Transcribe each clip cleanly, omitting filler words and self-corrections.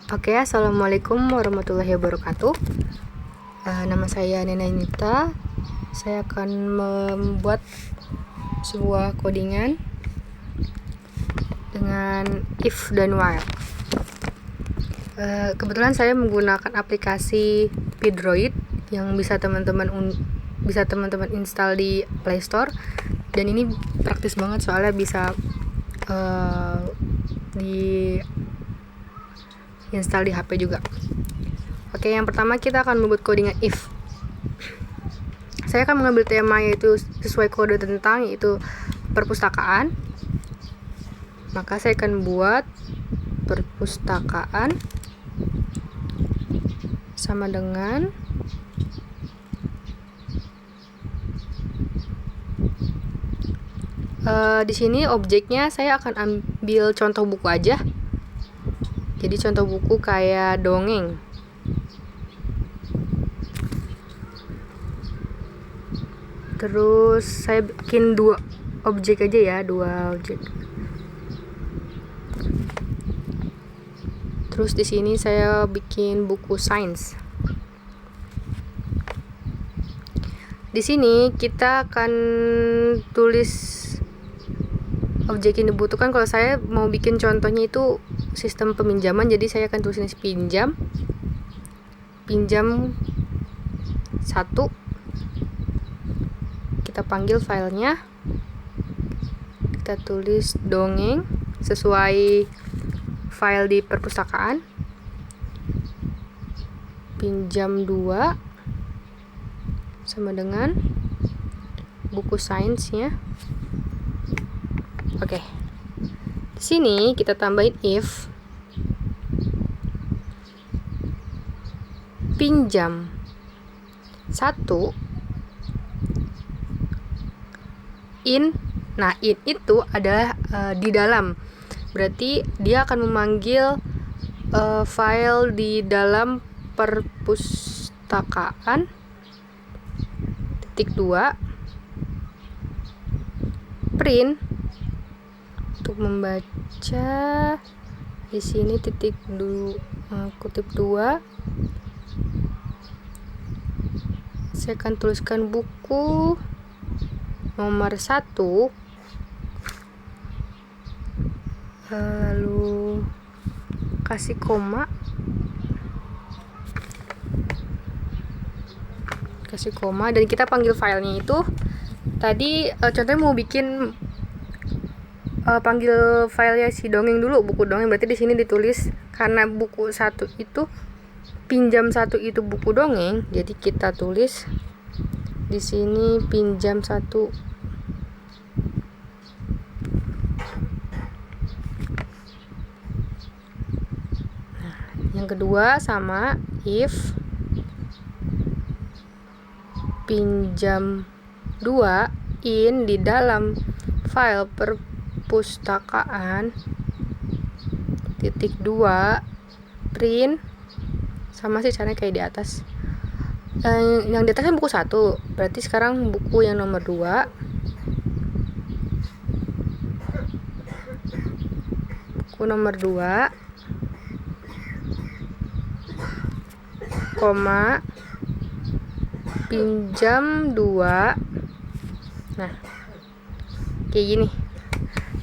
Oke, Assalamualaikum warahmatullahi wabarakatuh. Nama saya Nena Nita. Saya akan membuat sebuah codingan dengan if dan while. Kebetulan saya menggunakan aplikasi Pidroid yang bisa teman-teman install di Play Store, dan ini praktis banget soalnya bisa di install di HP juga. Oke, yang pertama kita akan membuat codingan if. Saya akan mengambil tema yaitu sesuai kode tentang, yaitu perpustakaan. Maka saya akan buat perpustakaan sama dengan di sini objeknya saya akan ambil contoh buku aja. Jadi contoh buku kayak dongeng. Terus saya bikin dua objek aja ya, dua objek. Terus di sini saya bikin buku sains. Di sini kita akan tulis objek yang dibutuhkan. Kalau saya mau bikin contohnya itu sistem peminjaman, jadi saya akan tulis pinjam 1. Kita panggil filenya, kita tulis dongeng sesuai file di perpustakaan. Pinjam 2 sama dengan buku sainsnya. Oke. Di sini kita tambahin if pinjam 1 in. Nah, in itu adalah di dalam. Berarti dia akan memanggil file di dalam perpustakaan. Titik 2 print untuk membaca. Di sini titik kutip 2. Saya akan tuliskan buku nomor 1, lalu kasih koma, dan kita panggil filenya itu tadi contohnya mau bikin panggil filenya si dongeng dulu, buku dongeng. Berarti di sini ditulis karena buku 1 itu pinjam 1 itu buku dongeng, jadi kita tulis di sini pinjam 1. Nah, yang kedua sama if pinjam 2 in di dalam file perpustakaan titik 2 print, sama sih caranya kayak di atas. Yang di atas kan buku 1, berarti sekarang buku yang nomor 2, buku nomor 2 koma pinjam 2. Nah, kayak gini.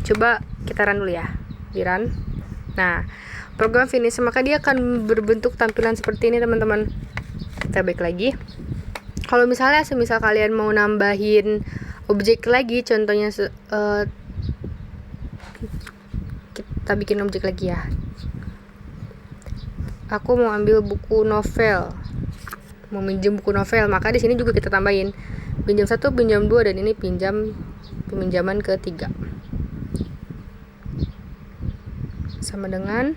Coba kita run dulu ya, di run. Nah, program finish, maka dia akan berbentuk tampilan seperti ini, teman-teman. Kita back lagi. Kalau misalnya semisal kalian mau nambahin objek lagi, contohnya kita bikin objek lagi ya. Aku mau ambil buku novel, mau minjem buku novel, maka di sini juga kita tambahin pinjam 1, pinjam 2, dan ini peminjaman ketiga. Sama dengan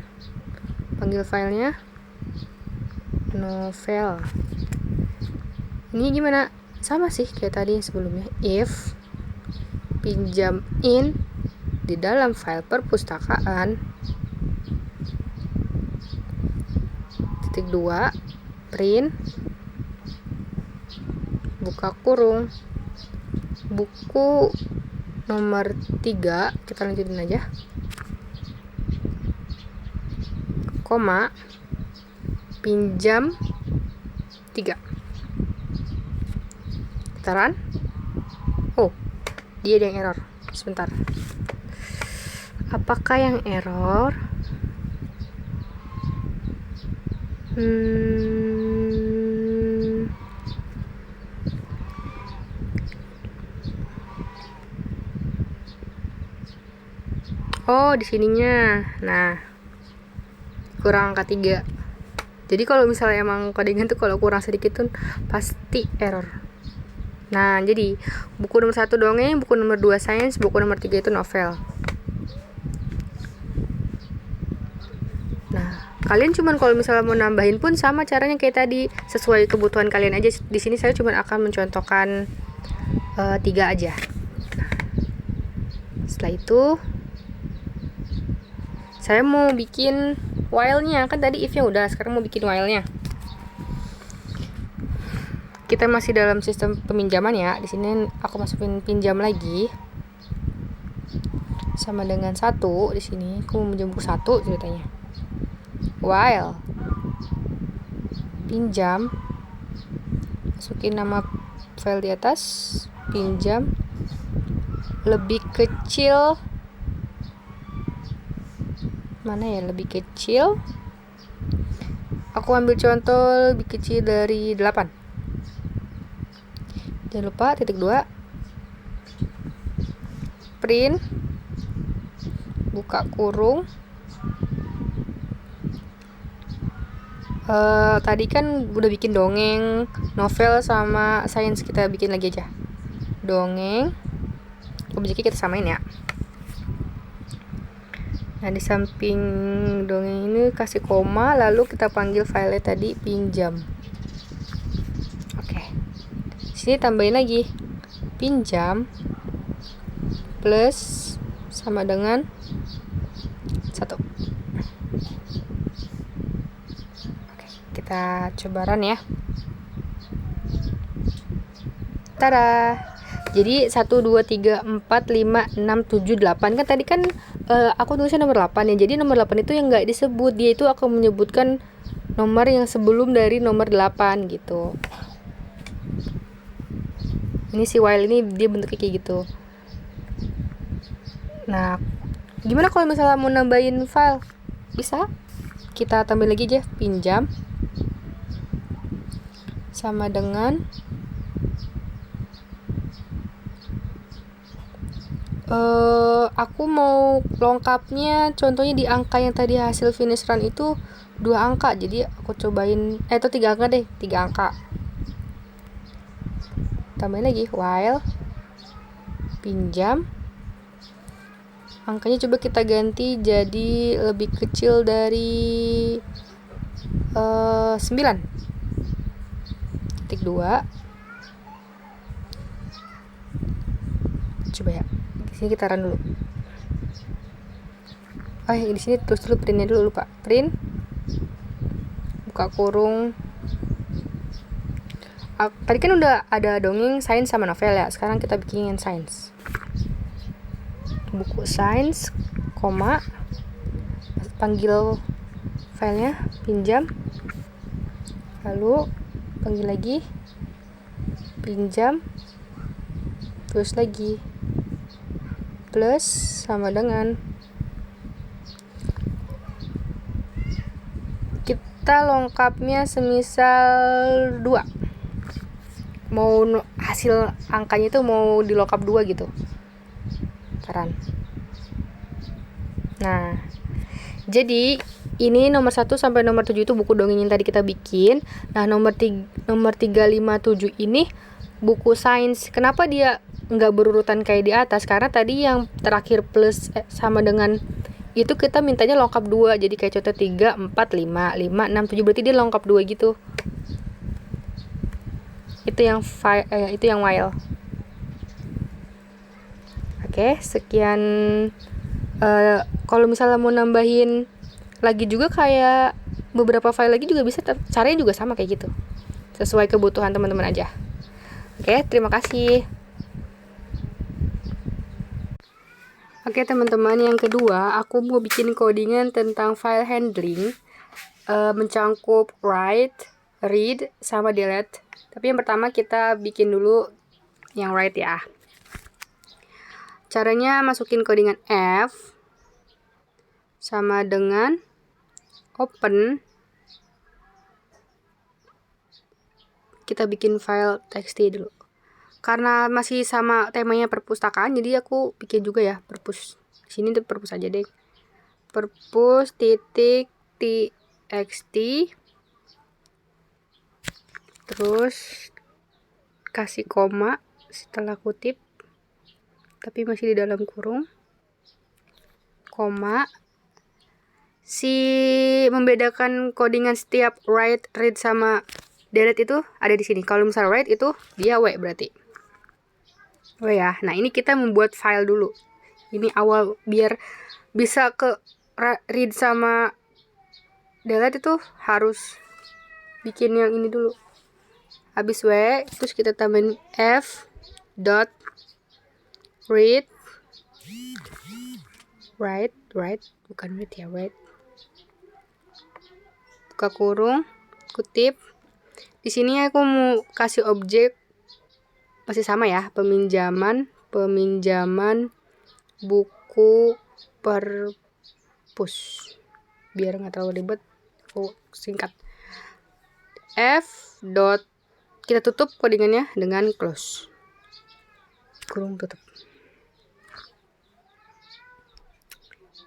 panggil filenya novel. Ini gimana? Sama sih kayak tadi sebelumnya. If pinjam in di dalam file perpustakaan titik 2 print buka kurung buku nomor 3, kita lanjutin aja, koma, pinjam 3. Putaran. Oh, dia ada yang error. Sebentar. Apakah yang error? Oh, di sininya. Nah, kurang angka 3. Jadi kalau misalnya emang codingan tuh kalau kurang sedikit tuh pasti error. Nah, jadi buku nomor 1 dongeng, buku nomor 2 sains, buku nomor 3 itu novel. Nah, kalian cuman kalau misalnya mau nambahin pun sama caranya kayak tadi, sesuai kebutuhan kalian aja. Di sini saya cuma akan mencontohkan 3 aja. Nah, setelah itu saya mau bikin while-nya. Kan tadi if-nya udah, sekarang mau bikin while-nya. Kita masih dalam sistem peminjaman ya. Di sini aku masukin pinjam lagi. Sama dengan 1 di sini. Aku mau minjam buku 1 ceritanya. While pinjam, masukin nama file di atas, pinjam lebih kecil, mana ya lebih kecil, aku ambil contoh lebih kecil dari 8. Jangan lupa titik 2, print, buka kurung. Tadi kan udah bikin dongeng, novel sama sains, kita bikin lagi aja. Dongeng, objeknya kita samain ya. Nah, di samping dongeng ini kasih koma, lalu kita panggil file tadi pinjam. Oke. Sini tambahin lagi. Pinjam plus sama dengan 1. Oke, kita coba run ya. Tada. Jadi 1, 2, 3, 4, 5, 6, 7, 8. Kan tadi kan aku tulisnya nomor 8 ya. Jadi nomor 8 itu yang nggak disebut. Dia itu akan menyebutkan nomor yang sebelum dari nomor 8 gitu. Ini si while ini dia bentuknya kayak gitu. Nah, gimana kalau misalnya mau nambahin file? Bisa. Kita tambah lagi aja, pinjam sama dengan aku mau lengkapnya contohnya di angka yang tadi hasil finish run itu 2 angka. Jadi aku cobain itu 3 angka deh, 3 angka. Tambahin lagi while pinjam, angkanya coba kita ganti jadi lebih kecil dari 9. Titik 2. Coba ya. Di sini kita run dulu. Di sini tulis dulu printnya dulu, lupa. Print, buka kurung. Tadi kan udah ada dongeng, sains sama novel ya. Sekarang kita bikinin sains. Buku sains, koma, panggil filenya pinjam, lalu panggil lagi pinjam, terus lagi plus sama dengan, kita lengkapnya semisal 2, mau hasil angkanya itu mau dilengkap 2 gitu taran. Nah, jadi ini nomor 1 sampai nomor 7 itu buku dongeng yang tadi kita bikin. Nah, nomor 3, 5, 7 ini buku sains. Kenapa dia nggak berurutan kayak di atas? Karena tadi yang terakhir plus sama dengan itu kita mintanya lengkap 2. Jadi kayak contoh 3, 4, 5, 5, 6, 7, berarti dia lengkap 2 gitu. Itu yang while. Oke, sekian. Kalau misalnya mau nambahin lagi juga kayak beberapa file lagi juga bisa, caranya juga sama kayak gitu, sesuai kebutuhan teman-teman aja. Oke, terima kasih. Oke teman-teman, yang kedua aku mau bikin codingan tentang file handling. mencangkup write, read, sama delete. Tapi yang pertama kita bikin dulu yang write ya. Caranya masukin codingan F sama dengan open. Kita bikin file txt dulu. Karena masih sama temanya perpustakaan, jadi aku bikin juga ya perpus. Di sini tuh perpus aja deh. Perpus titik txt. Terus kasih koma setelah kutip, tapi masih di dalam kurung. Koma. Si membedakan codingan setiap write, read sama delete itu ada di sini. Kalau misalnya write itu dia W berarti. W ya. Nah, ini kita membuat file dulu. Ini awal biar bisa ke read sama delete itu harus bikin yang ini dulu. Habis W, terus kita tambahin F dot read, write, bukan read ya, write. Buka kurung, kutip. Di sini aku mau kasih objek masih sama ya, peminjaman buku perpus. Biar nggak terlalu ribet, aku singkat. F dot, kita tutup codingannya dengan close. Kurung tutup.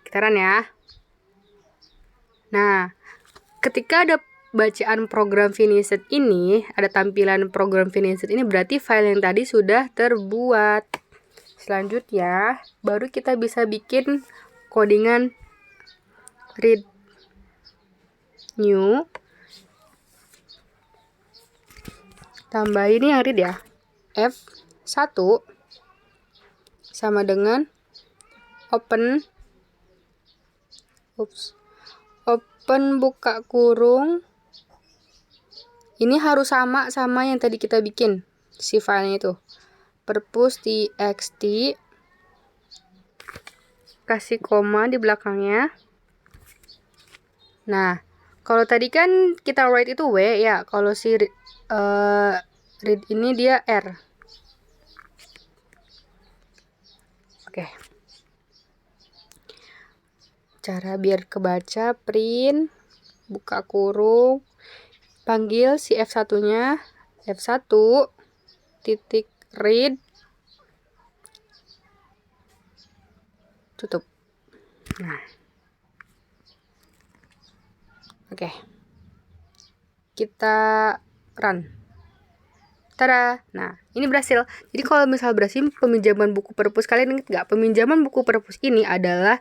Kita run ya. Nah, ketika ada bacaan program finished ini, ada tampilan program finished ini, berarti file yang tadi sudah terbuat. Selanjutnya, baru kita bisa bikin codingan read new. Tambah ini yang read ya. F1 sama dengan open. Open buka kurung. Ini harus sama yang tadi kita bikin si filenya itu. Perpus txt, kasih koma di belakangnya. Nah, kalau tadi kan kita write itu W ya, kalau si read ini dia R. Oke. Cara biar kebaca, print, buka kurung, panggil si F1-nya, F1 titik read, tutup. Nah, oke. Kita run. Tada. Nah, ini berhasil. Jadi kalau misal berhasil peminjaman buku perpus, kalian ingat nggak? Peminjaman buku perpus ini adalah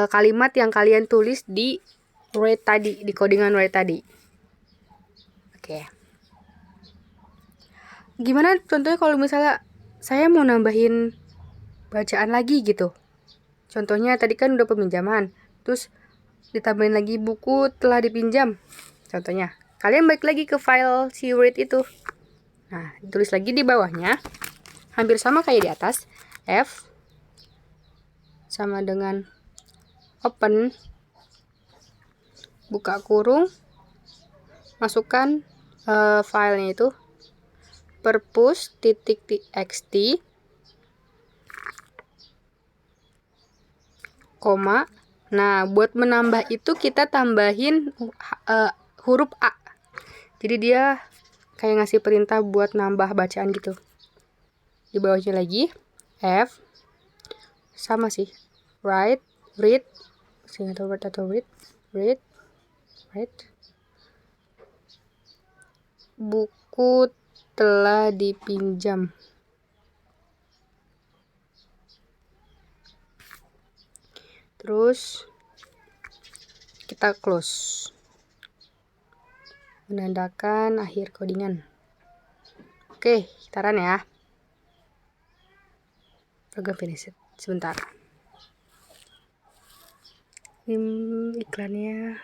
kalimat yang kalian tulis di write tadi, di codingan write tadi. Oke. Gimana contohnya kalau misalnya saya mau nambahin bacaan lagi gitu. Contohnya tadi kan udah peminjaman, terus ditambahin lagi buku telah dipinjam. Contohnya, kalian balik lagi ke file si read itu. Nah, tulis lagi di bawahnya, hampir sama kayak di atas. F sama dengan open, buka kurung, masukkan filenya itu, perpus titik txt, koma. Nah, buat menambah itu kita tambahin huruf A. Jadi dia kayak ngasih perintah buat nambah bacaan gitu. Di bawahnya lagi F sama sih, write, read, atau word atau read, buku telah dipinjam. Terus kita close, menandakan akhir codingan. Oke, kita run ya. Program finished. Sebentar. Ini iklannya.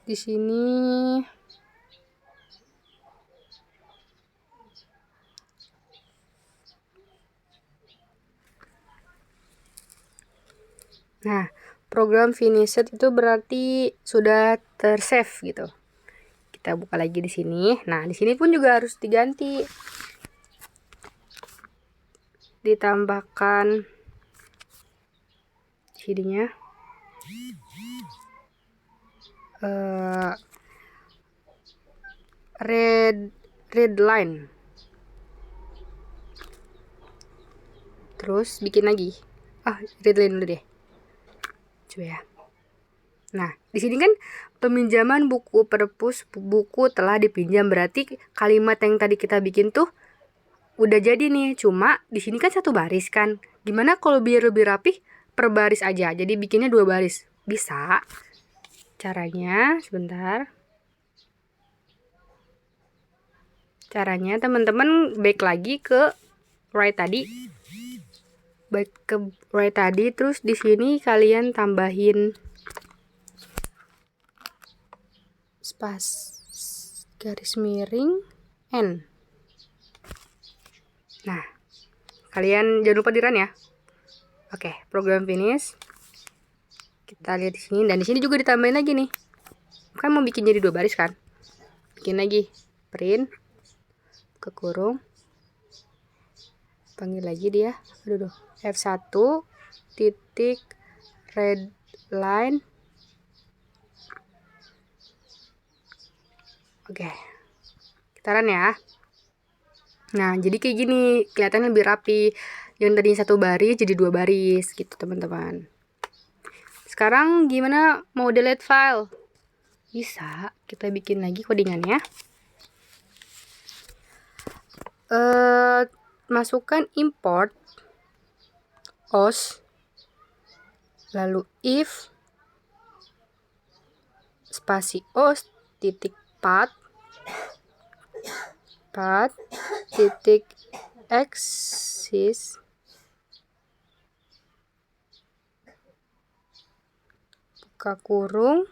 Di sini Nah, program finished itu berarti sudah tersave gitu. Kita buka lagi di sini. Nah, di sini pun juga harus diganti. Ditambahkan CD-nya. Red line. Terus bikin lagi. Red line dulu deh. Coba ya. Nah, di sini kan peminjaman buku perpus, buku telah dipinjam, berarti kalimat yang tadi kita bikin tuh udah jadi nih. Cuma di sini kan satu baris kan. Gimana kalau biar lebih rapih per baris aja? Jadi bikinnya 2 baris. Bisa. Caranya sebentar. Caranya teman-teman back lagi ke right tadi. Back ke right tadi, terus di sini kalian tambahin garis miring N. Nah, kalian jangan lupa di run ya. Oke, program finish. Kita lihat di sini, dan di sini juga ditambahin lagi nih. Kan mau bikin jadi 2 baris kan? Bikin lagi print ke kurung. Panggil lagi dia. Aduh, F1 titik red line. Oke, kita run ya. Nah, jadi kayak gini, kelihatannya lebih rapi. Yang tadinya 1 baris jadi 2 baris gitu teman-teman. Sekarang gimana mau delete file? Bisa, kita bikin lagi codingannya. Masukkan import os, lalu if spasi os titik path titik axis buka kurung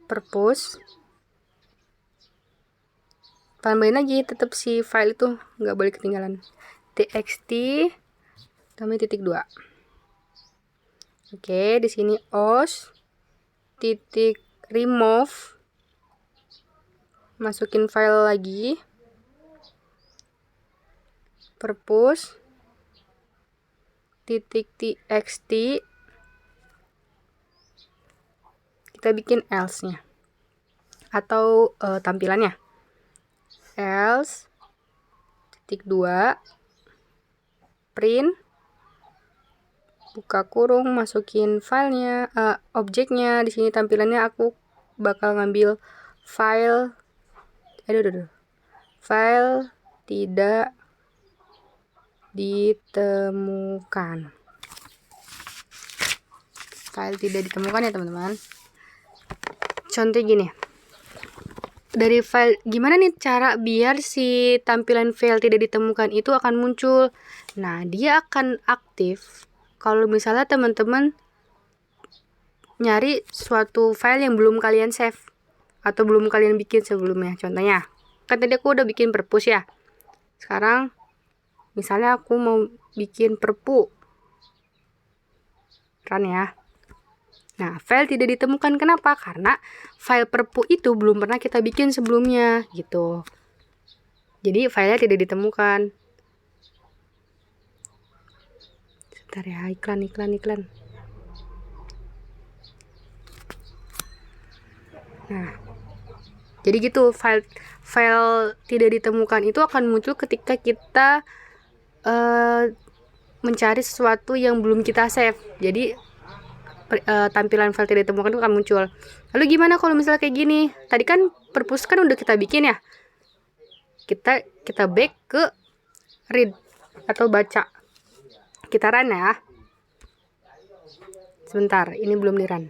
purpose. Tambahin lagi tetap si file itu nggak boleh ketinggalan, txt tambah titik 2. Oke, di sini os titik remove, masukin file lagi, purpose titik txt, kita bikin else nya atau tampilannya, else titik 2 print buka kurung, masukin filenya, objeknya. Di sini tampilannya aku bakal ngambil file file tidak ditemukan. File tidak ditemukan ya teman-teman. Contoh gini, dari file, gimana nih cara biar si tampilan file tidak ditemukan itu akan muncul. Nah, dia akan aktif kalau misalnya teman-teman nyari suatu file yang belum kalian save atau belum kalian bikin sebelumnya. Contohnya, kan tadi aku udah bikin perpus ya. Sekarang misalnya aku mau bikin perpu, run ya. Nah, file tidak ditemukan. Kenapa? Karena file perpu itu belum pernah kita bikin sebelumnya gitu. Jadi filenya tidak ditemukan. Sebentar ya, iklan. Nah, jadi gitu, file tidak ditemukan itu akan muncul ketika kita mencari sesuatu yang belum kita save. Jadi tampilan file tidak ditemukan itu akan muncul. Lalu gimana kalau misalnya kayak gini? Tadi kan perpus kan udah kita bikin ya. Kita back ke read atau baca. Kita run ya. Sebentar, ini belum di run.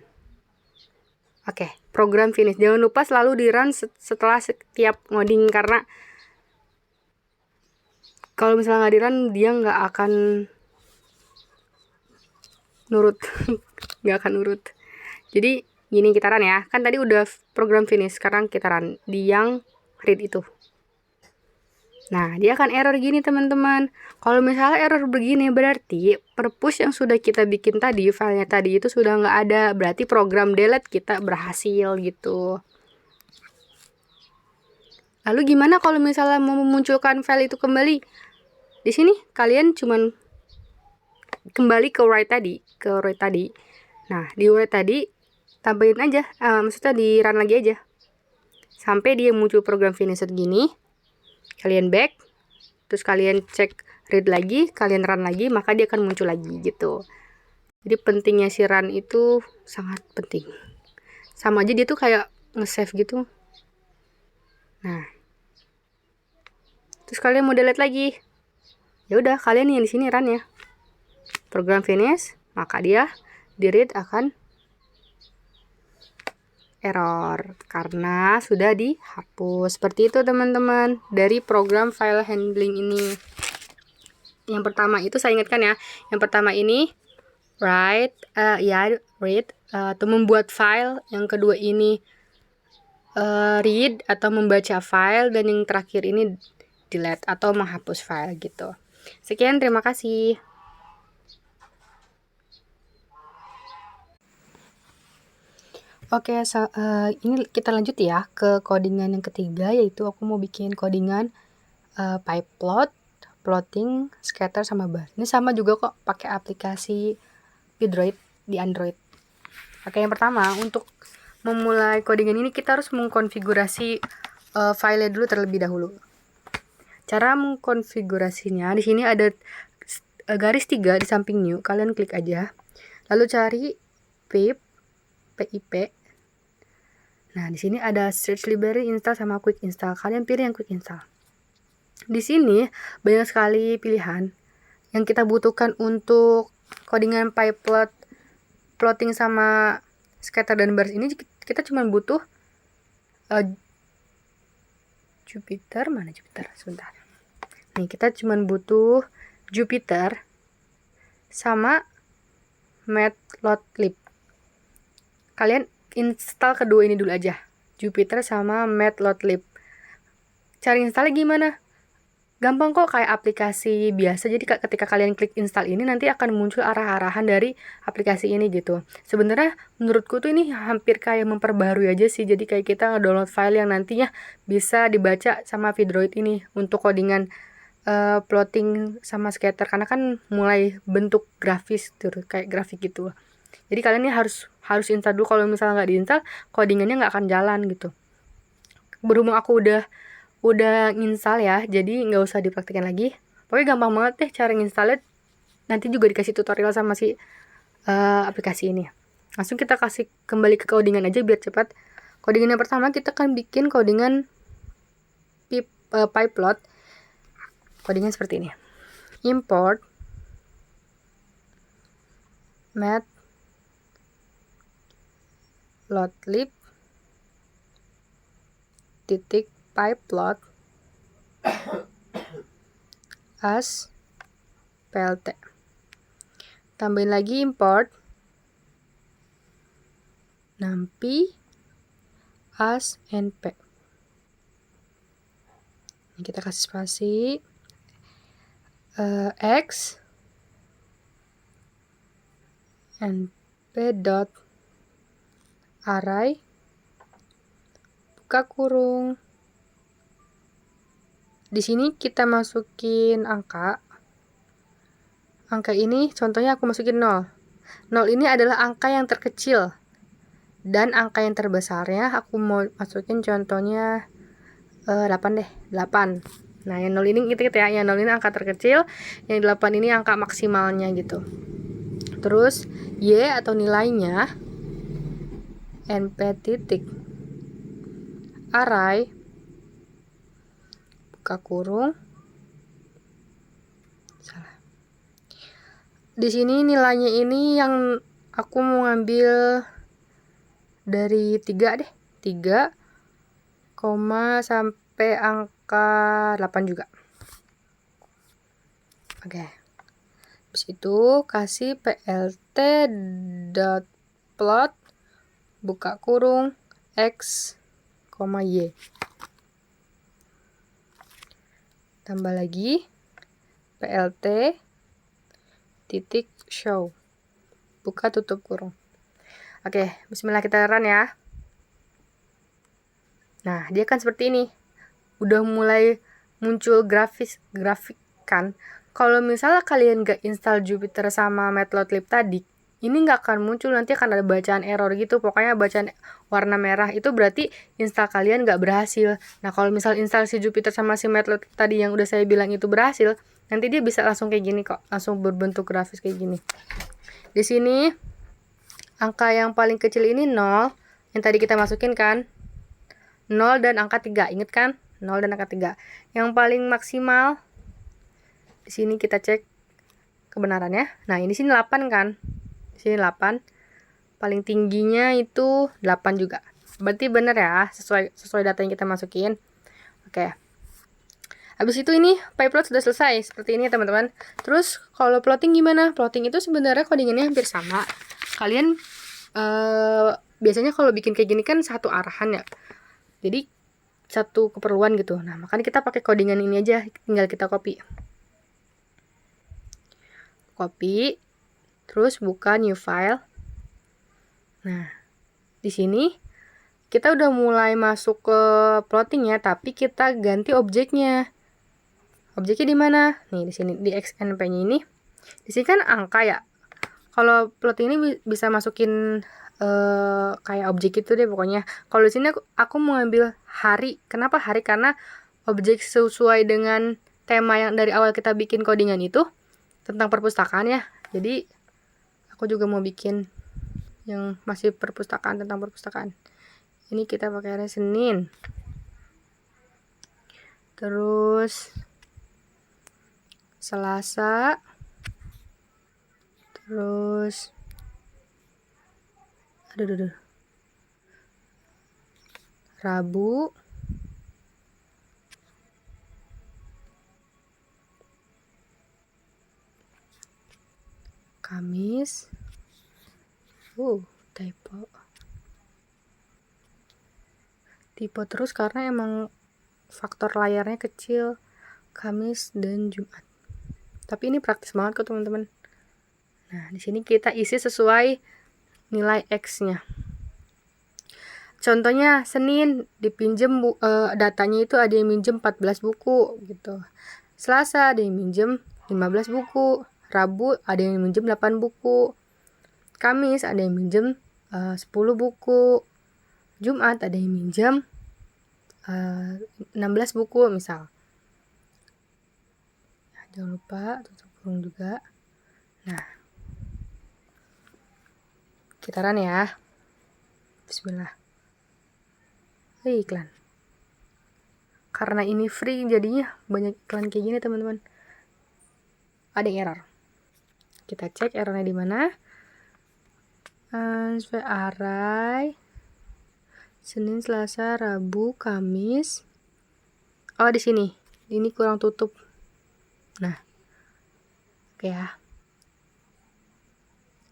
Oke, program finish. Jangan lupa selalu di run setelah setiap ngoding, karena kalau misalnya nggak di run dia nggak akan nurut. Nggak akan nurut. Jadi gini, kita run ya. Kan tadi udah program finish, sekarang kita run di yang read itu. Nah, dia akan error gini teman-teman. Kalau misalnya error begini berarti perpus yang sudah kita bikin tadi, filenya tadi itu sudah nggak ada. Berarti program delete kita berhasil gitu. Lalu gimana kalau misalnya mau memunculkan file itu kembali? Di sini kalian cuman kembali ke write tadi. Nah, di write tadi tambahin aja, maksudnya di run lagi aja. Sampai dia muncul program finished gini. Kalian back, terus kalian cek read lagi, kalian run lagi, maka dia akan muncul lagi gitu. Jadi pentingnya si run itu sangat penting. Sama aja dia tuh kayak nge-save gitu. Nah, terus kalian mau delete lagi, ya udah kalian yang di sini run ya. Program finish, maka dia di read akan error karena sudah dihapus. Seperti itu teman-teman dari program file handling ini. Yang pertama itu saya ingatkan ya. Yang pertama ini read atau membuat file. Yang kedua ini read atau membaca file, dan yang terakhir ini delete atau menghapus file gitu. Sekian, terima kasih. Oke, ini kita lanjut ya ke codingan yang ketiga, yaitu aku mau bikin codingan pipe plot, plotting, scatter, sama bar. Ini sama juga kok, pakai aplikasi Pidroid di Android. Oke, yang pertama untuk memulai codingan ini kita harus mengkonfigurasi filenya dulu terlebih dahulu. Cara mengkonfigurasinya, di sini ada garis 3 di samping new, kalian klik aja. Lalu cari pip. Nah, di sini ada search library, install, sama quick install. Kalian pilih yang quick install. Di sini banyak sekali pilihan yang kita butuhkan untuk codingan pipe plot, plotting, sama scatter dan bars ini. Kita cuma butuh Jupyter, mana Jupyter? Sebentar. Nih, kita cuma butuh Jupyter sama Matplotlib. Kalian install kedua ini dulu aja, Jupyter sama Matplotlib. Cara installnya gimana? Gampang kok, kayak aplikasi biasa. Jadi ketika kalian klik install ini, nanti akan muncul arah-arahan dari aplikasi ini gitu. Sebenarnya menurutku tuh ini hampir kayak memperbarui aja sih. Jadi kayak kita ngedownload file yang nantinya bisa dibaca sama Pidroid ini untuk codingan plotting sama scatter, karena kan mulai bentuk grafis tuh, kayak grafik gitu. Jadi kalian ini harus install dulu. Kalau misalnya nggak diinstal, codingannya nggak akan jalan gitu. Berhubung aku udah install ya, jadi nggak usah dipraktikan lagi. Pokoknya gampang banget deh cara nginstalnya. Nanti juga dikasih tutorial sama si aplikasi ini. Langsung kita kasih kembali ke codingan aja biar cepat. Codingan yang pertama kita akan bikin codingan pipe plot. Codingan seperti ini. Import matplotlib titik pipe plot as plt. Tambahin lagi import numpy as np. Ini kita kasih spasi x np dot array buka kurung. Di sini kita masukin angka. Angka ini contohnya aku masukin 0. 0 ini adalah angka yang terkecil, dan angka yang terbesarnya aku mau masukin contohnya 8 deh, 8. Nah, yang 0 ini gitu ya, yang 0 ini angka terkecil, yang 8 ini angka maksimalnya gitu. Terus y atau nilainya np titik array buka kurung. Salah. Di sini nilainya ini yang aku mau ngambil dari 3 deh. 3, sampai angka 8 juga. Oke. Habis itu kasih plt dot plot buka kurung x, y. Tambah lagi plt titik show. Buka tutup kurung. Oke, bismillah kita run ya. Nah, dia kan seperti ini. Udah mulai muncul grafik kan. Kalau misalnya kalian gak install Jupyter sama Matplotlib tadi, ini nggak akan muncul, nanti akan ada bacaan error gitu. Pokoknya bacaan warna merah itu berarti install kalian nggak berhasil. Nah, kalau misal install si Jupyter sama si Matplotlib tadi yang udah saya bilang itu berhasil, nanti dia bisa langsung kayak gini kok, langsung berbentuk grafis kayak gini. Di sini angka yang paling kecil ini 0, yang tadi kita masukin kan, 0 dan angka 3, inget kan? 0 dan angka 3. Yang paling maksimal di sini kita cek kebenarannya. Nah, ini sini 8 kan? Di sini 8. Paling tingginya itu 8 juga. Berarti benar ya, sesuai data yang kita masukin. Oke. Habis itu ini pyplot sudah selesai seperti ini ya teman-teman. Terus kalau plotting gimana? Plotting itu sebenarnya codingannya hampir sama. Kalian biasanya kalau bikin kayak gini kan satu arahan ya. Jadi satu keperluan gitu. Nah, makanya kita pakai codingan ini aja, tinggal kita copy. Copy, terus buka new file. Nah, di sini kita udah mulai masuk ke plotting ya, tapi kita ganti objeknya. Objeknya di mana? Nih di sini di XNP-nya ini. Di sini kan angka ya. Kalau plotting ini bisa masukin kayak objek itu deh pokoknya. Kalau di sini aku mau ngambil hari. Kenapa hari? Karena objek sesuai dengan tema yang dari awal kita bikin codingan itu tentang perpustakaan ya. Jadi aku juga mau bikin yang masih perpustakaan, tentang perpustakaan. Ini kita pakai hari Senin. Terus Selasa. Terus Rabu. Kamis. Typo. Typo terus karena emang faktor layarnya kecil. Kamis dan Jumat. Tapi ini praktis banget kok teman-teman. Nah, di sini kita isi sesuai nilai X-nya. Contohnya Senin dipinjem datanya itu ada yang minjem 14 buku gitu. Selasa ada yang minjem 15 buku. Rabu ada yang minjem 8 buku. Kamis ada yang minjem 10 buku. Jumat ada yang minjem 16 buku misal. Jangan lupa tutup kurung juga. Nah, kita run ya. Bismillah. Iklan. Karena ini free jadinya banyak iklan kayak gini teman-teman. Ada error. Kita cek errornya di mana. Array Senin, Selasa, Rabu, Kamis. Oh, di sini. Ini kurang tutup. Nah. Oke ya.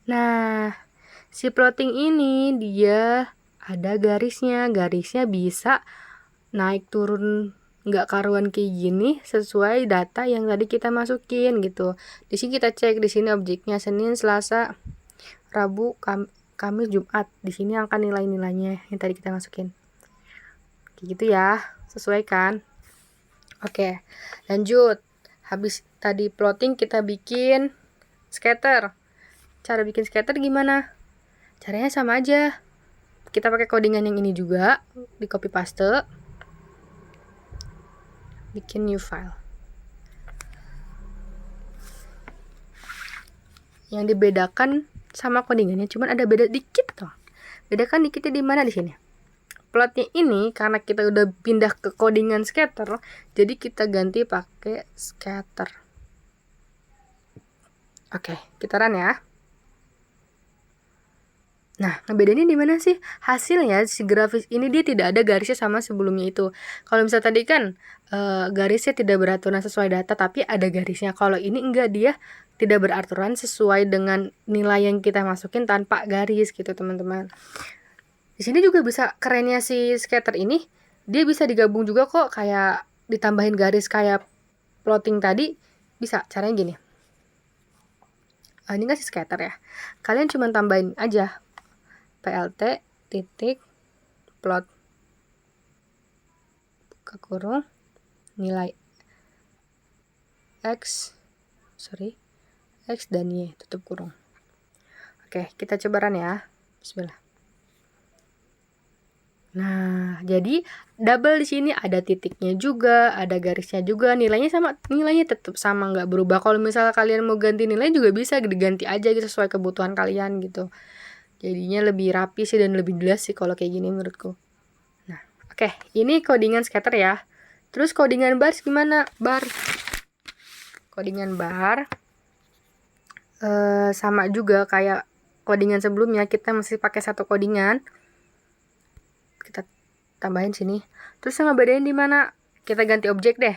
Nah, si plotting ini dia ada garisnya. Garisnya bisa naik turun nggak karuan kayak gini sesuai data yang tadi kita masukin gitu. Di sini kita cek, di sini objeknya Senin, Selasa, Rabu, Kamis, Jumat. Di sini angka nilai-nilainya yang tadi kita masukin. Kayak gitu ya, sesuaikan. Oke, lanjut. Habis tadi plotting kita bikin scatter. Cara bikin scatter gimana? Caranya sama aja. Kita pakai codingan yang ini juga, di copy paste. Bikin new file. Yang dibedakan sama codingannya cuman ada beda dikit tuh. Bedakan dikitnya di mana? Di sini. Plotnya ini karena kita udah pindah ke codingan scatter, jadi kita ganti pakai scatter. Oke, kita run ya. Nah, ngebedainnya di mana sih? Hasilnya si grafis ini dia tidak ada garisnya sama sebelumnya itu. Kalau misalnya tadi kan garisnya tidak beraturan sesuai data, tapi ada garisnya. Kalau ini enggak, dia tidak beraturan sesuai dengan nilai yang kita masukin tanpa garis gitu teman-teman. Di sini juga bisa kerennya si scatter ini, dia bisa digabung juga kok, kayak ditambahin garis kayak plotting tadi bisa caranya gini. Ini kan si scatter ya. Kalian cuma tambahin aja plt titik plot buka kurung nilai x dan y tutup kurung. Oke, kita coba run ya. Bismillah. Nah, jadi double di sini ada titiknya juga, ada garisnya juga, nilainya tetap sama, nggak berubah. Kalau misalnya kalian mau ganti nilai juga bisa diganti aja gitu sesuai kebutuhan kalian gitu. Jadinya lebih rapi sih dan lebih jelas sih kalau kayak gini menurutku. Nah, oke, ini codingan scatter ya. Terus codingan bar gimana? Codingan bar sama juga kayak codingan sebelumnya, kita masih pakai satu codingan. Kita tambahin sini. Terus ngebedain di mana? Kita ganti objek deh.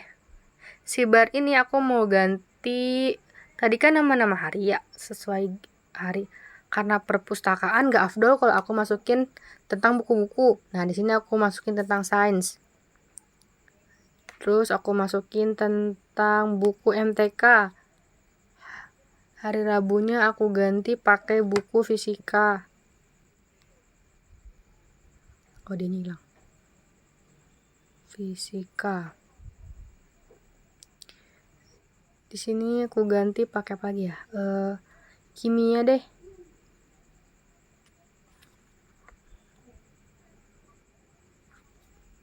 Si bar ini aku mau ganti, tadi kan nama-nama hari ya, sesuai hari. Karena perpustakaan gak afdol kalau aku masukin tentang buku-buku. Nah, di sini aku masukin tentang sains. Terus aku masukin tentang buku MTK. Hari Rabunya aku ganti pakai buku fisika. Kodenya hilang. Fisika. Di sini aku ganti pakai apa lagi ya? Kimia deh.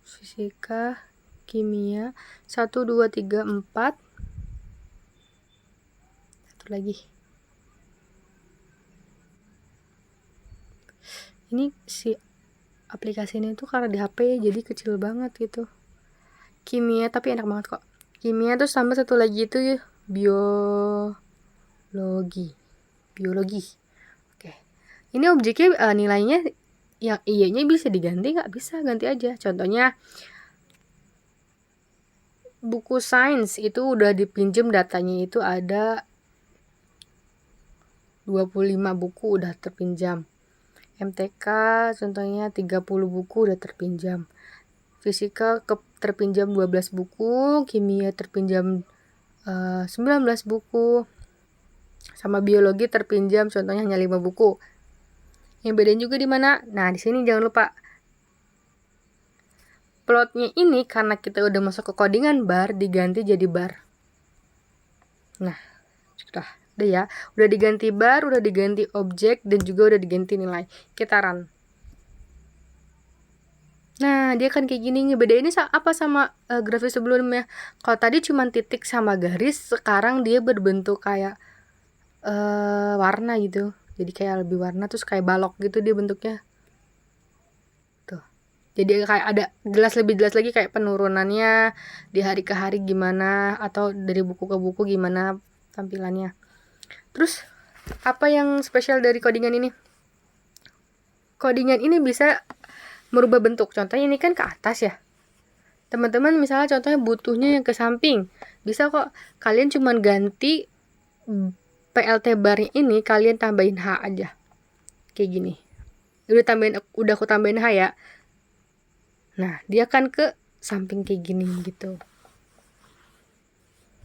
Fisika, kimia, 1, 2, 3, 4. Satu lagi. Ini si aplikasi ini tuh karena di HP jadi kecil banget gitu. Kimia tapi enak banget kok. Kimia tuh sama satu lagi itu ya, biologi. Oke. Ini objeknya nilainya yang iya-nya bisa diganti nggak? Bisa, ganti aja. Contohnya buku sains itu udah dipinjem datanya itu ada 25 buku udah terpinjam. MTK contohnya 30 buku udah terpinjam. Fisika terpinjam 12 buku, kimia terpinjam 19 buku. Sama biologi terpinjam contohnya hanya 5 buku. Yang bedain juga di mana? Nah, di sini jangan lupa plotnya ini karena kita udah masuk ke codingan bar diganti jadi bar. Nah, sudah ya. Udah diganti bar, udah diganti objek dan juga udah diganti nilai. Kita run. Nah, dia kan kayak gini. Ngebedainnya apa sama grafis sebelumnya? Kalau tadi cuma titik sama garis, sekarang dia berbentuk kayak warna gitu. Jadi kayak lebih warna terus kayak balok gitu dia bentuknya. Tuh. Jadi kayak ada lebih jelas lagi kayak penurunannya di hari ke hari gimana atau dari buku ke buku gimana tampilannya. Terus apa yang spesial dari codingan ini? Codingan ini bisa merubah bentuk. Contohnya ini kan ke atas ya. Teman-teman misalnya contohnya butuhnya yang ke samping. Bisa kok kalian cuman ganti PLT bar ini kalian tambahin H aja. Kayak gini. Udah aku tambahin H ya. Nah, dia kan ke samping kayak gini gitu.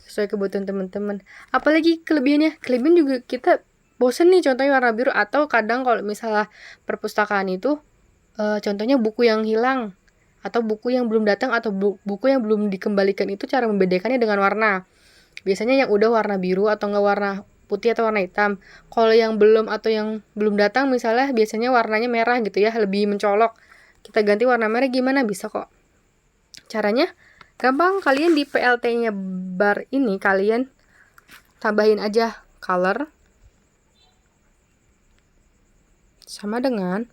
Sesuai kebutuhan teman-teman. Apalagi kelebihan juga kita bosen nih contohnya warna biru atau kadang kalau misalnya perpustakaan itu contohnya buku yang hilang atau buku yang belum datang atau buku yang belum dikembalikan itu cara membedakannya dengan warna. Biasanya yang udah warna biru atau enggak warna putih atau warna hitam. Kalau yang belum atau yang belum datang misalnya biasanya warnanya merah gitu ya, lebih mencolok. Kita ganti warna merah gimana? Bisa kok. Caranya gampang, kalian di PLT-nya bar ini kalian tambahin aja color sama dengan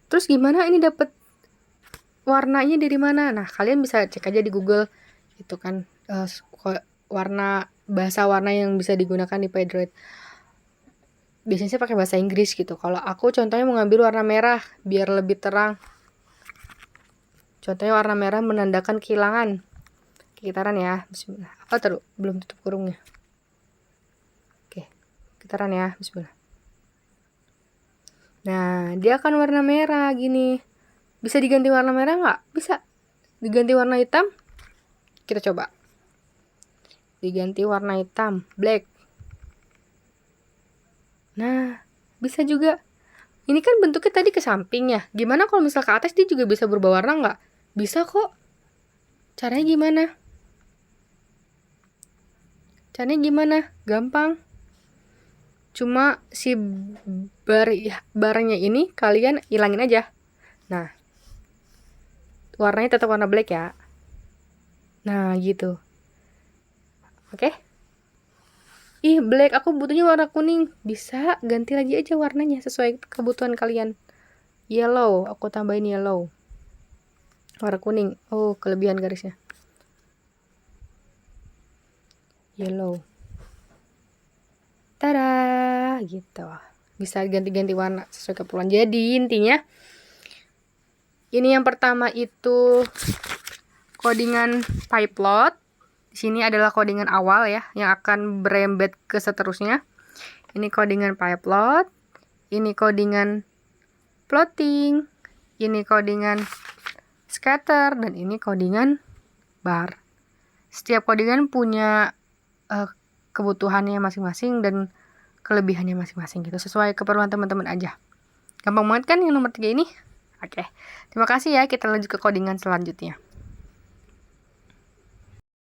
terus gimana ini dapat warnanya dari mana? Nah, kalian bisa cek aja di Google itu kan bahasa warna yang bisa digunakan di Padroid. Biasanya saya pakai bahasa Inggris gitu. Kalau aku contohnya mengambil warna merah biar lebih terang. Contohnya warna merah menandakan kehilangan. Kita run ya. Bismillah. Belum tutup kurungnya. Oke. Kita run ya. Bismillah. Nah, dia akan warna merah gini. Bisa diganti warna merah nggak? Bisa. Diganti warna hitam? Kita coba. Diganti warna hitam, black. Nah, bisa juga. Ini kan bentuknya tadi ke samping ya. Gimana kalau misal ke atas dia juga bisa berubah warna nggak? Bisa kok. Caranya gimana? Gampang. Cuma si barnya ini kalian hilangin aja. Nah, warnanya tetap warna black ya. Nah, gitu. Oke? Ih, black, aku butuhnya warna kuning. Bisa, ganti lagi aja warnanya sesuai kebutuhan kalian. Yellow, aku tambahin yellow. Warna kuning. Oh, kelebihan garisnya. Yellow. Tada, gitu. Bisa ganti-ganti warna sesuai keperluan. Jadi, intinya ini yang pertama itu codingan pipeline. Di sini adalah codingan awal ya, yang akan berembed ke seterusnya. Ini codingan pipeline, ini codingan plotting, ini codingan scatter, dan ini codingan bar. Setiap codingan punya kebutuhannya masing-masing dan kelebihannya masing-masing gitu, sesuai keperluan teman-teman aja. Gampang banget kan yang nomor 3 ini? Oke, terima kasih ya, kita lanjut ke codingan selanjutnya.